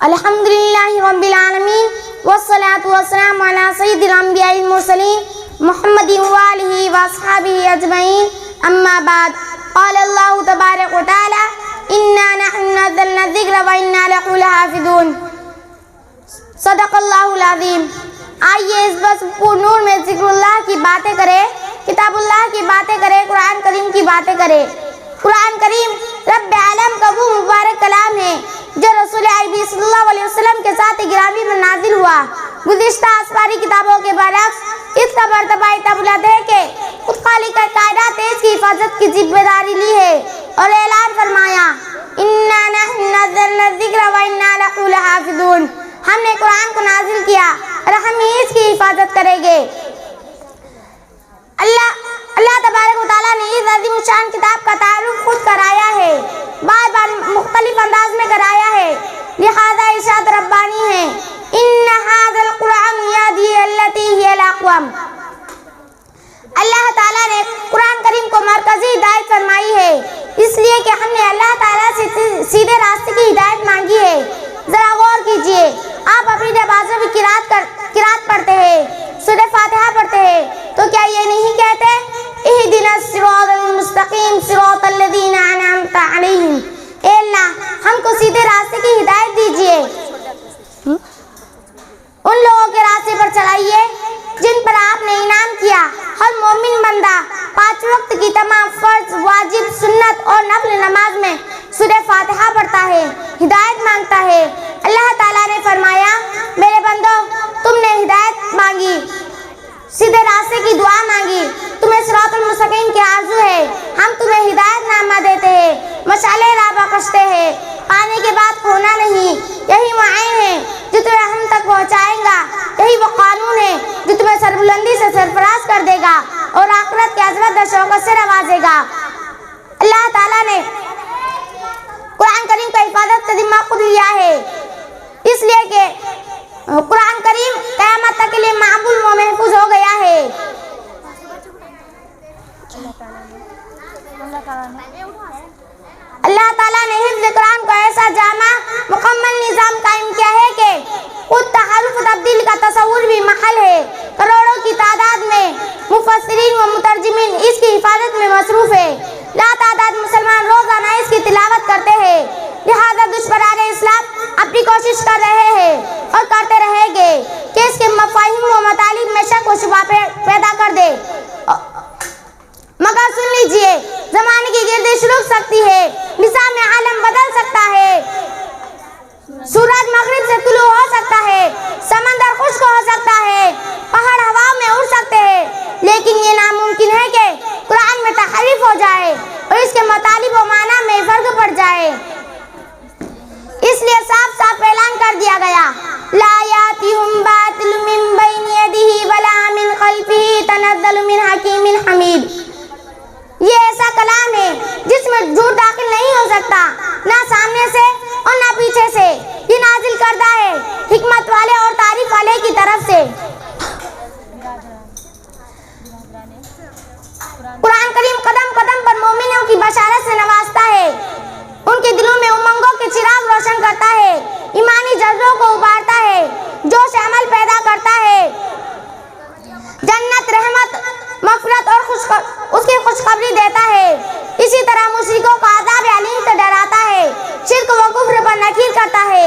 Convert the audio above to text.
अल्हम्दुलिल्लाहि रब्बिल आलमीन वस्सलातु वस्सलामु अला सय्यिदिल अंबियाइल मुरसलीन मुहम्मदिन व आलिहि व अस्हाबिहि अजमईन अम्मा बाद। क़ाल अल्लाहु तबारक व तआला इन्ना नहनु नज़्ज़लना ज़िक्र व इन्ना लहु लहाफ़िज़ून। सदक़ल्लाहुल अज़ीम। आइए इस बस नूर में ज़िक्रुल्लाह की बातें करें, किताबुल्लाह की बातें करें, कुरान करीम की बातें करें। कुरान करीम रब्बे आलम का वो मुबारक कलाम है जो रसूल अरबी सल्लल्लाहु अलैहि वसल्लम के साथ गिरामी में नाजिल हुआ। गुज़िश्ता आसमानी किताबों के बरअक्स इसका मर्तबा इतना बुलंद है कि खुद खालिक कायनात ने इसकी हिफाजत की जिम्मेदारी ली है और ऐलान फरमाया इन्ना नहनु नज़्ज़लना ज़िक्र व इन्ना लहु लहाफ़िज़ून। हमने कुरान को नाजिल किया और हम ही इसकी हिफाजत करेंगे। अल्लाह तबारक व तआला ने इस अज़ीम शान किताब का तारुफ खुद कराया है, बार बार मुख्तलिफ अंदाज में कराया है, लिहाजा इरशाद रब्बानी है इन्ना हाज़ल कुरान यहदी इल्लती हियल अक़वम। अल्लाह ताला ने कुरान करीम को मरकजी हिदायत फरमाई है, इसलिए कि हमने अल्लाह ताला से सीधे रास्ते की हिदायत मांगी है। जरा गौर कीजिए, आप अपनी नमाज़ों में किरात पढ़ते हैं, सूरह फातिहा पढ़ते हैं, तो क्या ये नहीं कहते इहदिनस सिरातल मुस्तकीम सिरातल लज़ीना अनअमता अलैहिम, ए अल्लाह हमको सीधे रास्ते की हिदायत दीजिए, उन लोगों के रास्ते पर चलाइए जिन पर आपने इनाम किया। हर मोमिन बंदा 5 वक्त की तमाम फर्ज, वाजिब, सुन्नत और नफल नमाज में सूरह फातिहा पढ़ता है, हिदायत मांगता है। अल्लाह ताला ने फरमाया मेरे बंदो तुमने हिदायत मांगी, सीधे रास्ते की दुआ मांगी, तुम्हें सिरातुल मुस्तकीम की आरज़ू है, हम तुम्हें हिदायतनामा देते हैं, मशाले राह बख्शते हैं, पाने के बाद खोना नहीं। यही वो आइन है जो तुम्हें हम तक पहुँचाएगा, यही वो कानून है जो तुम्हें सरबुलंदी से सरफराज कर देगा और आखिरत की अज़मत और शौकत से नवाजेगा। अल्लाह ताला ने कुरान करीम का हिफाजत का जिम्मा खुद लिया है, इसलिए कि कुरान करीम क़यामत तक के लिए माबूल व महफूज हो गया है। अल्लाह ताला ने हिफ्ज़ कुरान को ऐसा जामा मुकम्मल निज़ाम कायम किया है कि खुद तहल्लुफ़ तब्दील का तसव्वुर भी महल है। करोड़ों की तादाद में मुफस्सिरीन व मुतरजिमीन इसकी हिफाजत में मसरूफ़ है। लातादाद मुसलमान रोज़ाना इसकी तिलावत करते हैं, लिहाजा दुश्मनाने इस्लाम अपनी कोशिश कर रहे हैं और करते रहेंगे कि इसके मफ़ाहिम व मतालिब में शक व शुबहा पैदा कर दे। मगर सुन लीजिए, ज़माने की गर्दिश रुक सकती है, निज़ाम आलम बदल सकता है, सूरज मगरिब से तुलू हो सकता है, समंदर खुश्क हो सकता है, पहाड़ हवा में उड़ सकते हैं, लेकिन ये नामुमकिन है कि कुरान में तहरीफ हो जाए और इसके मतालिब व माना में फर्क पड़ जाए। इसलिए साफ साफ ऐलान कर दिया गया ला यातिहुम बातिलुम मिन बैनि यदिही वला मिन खल्फिही तनज़्ज़लु मिन हकीमिन हमीद। ये ऐसा कलाम है जिसमें झूठ दाखिल नहीं हो सकता, ना सामने से और ना पीछे से। ये नाजिल करदा है हिकमत वाले और तारीफ वाले की तरफ से। कुरान करीम कदम कदम पर मोमिनों की बशारत से नवाजता है, उनके दिलों में उमंगों के चिराग रोशन करता है, ईमानी जज्बों को उबारता है, जोश अमल पैदा करता है, जन्नत, रहमत, मग़फ़िरत और उसकी खुशखबरी देता है। इसी तरह मुश्रिकों को अज़ाब अलीम से डराता है, शिर्क व कुफ्र पर नकीर करता है,